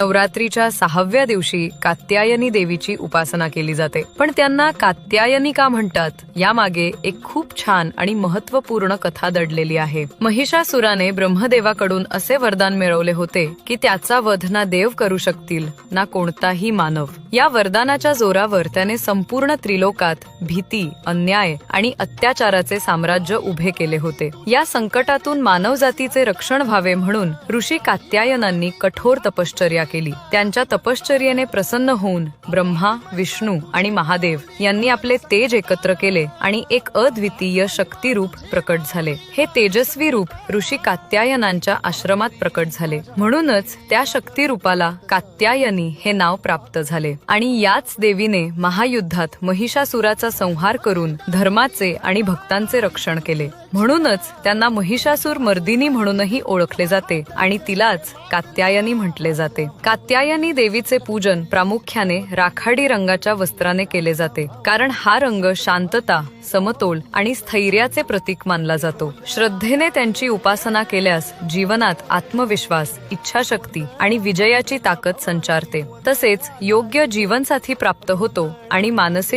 नवरात्रीच्या 6व्या दिवशी कात्यायनी देवीची उपासना केली जाते. पण त्यांना कात्यायनी का म्हणतात यामागे एक खूप छान आणि महत्त्वपूर्ण कथा दडलेली आहे. महिषासुराने ब्रह्मदेवाकडून असे वरदान मिळवले होते की त्याचा वध ना देव करू शकतील ना कोणताही मानव. या वरदानाच्या जोरावर त्याने संपूर्ण त्रिलोकात भीती, अन्याय आणि अत्याचाराचे साम्राज्य उभे केले होते. या संकटातून मानवजातीचे रक्षण व्हावे म्हणून ऋषी कात्यायनांनी कठोर तपश्चर्या केली. त्यांच्या तपश्चर्येने प्रसन्न होऊन ब्रह्मा, विष्णू आणि महादेव यांनी आपले तेज एकत्र केले आणि एक अद्वितीय शक्ती रूप प्रकट झाले. हे तेजस्वी रूप ऋषी कात्यायनांच्या आश्रमात प्रकट झाले. म्हणूनच त्या शक्ती रूपाला कात्यायनी हे नाव प्राप्त झाले. आणि याच देवीने महायुद्धात महिषासुराचा संहार करून धर्माचे आणि भक्तांचे रक्षण केले. म्हणूनच त्यांना महिषासुर मर्दिनी म्हणूनही ओळखले जाते आणि तिलाच कात्यायनी म्हटले जाते. कात्यायनी देवीचे पूजन प्रामुख्याने राखाडी रंगाच्या वस्त्राने केले जाते, कारण हा रंग शांतता, समतोल आणि स्थैर्याचे प्रतीक मानला जातो. श्रद्धेने त्यांची उपासना केल्यास जीवनात आत्मविश्वास, इच्छाशक्ती आणि विजयाची ताकद संचारते. तसेच योग्य जीवनसाथी प्राप्त होतो आणि मानसिक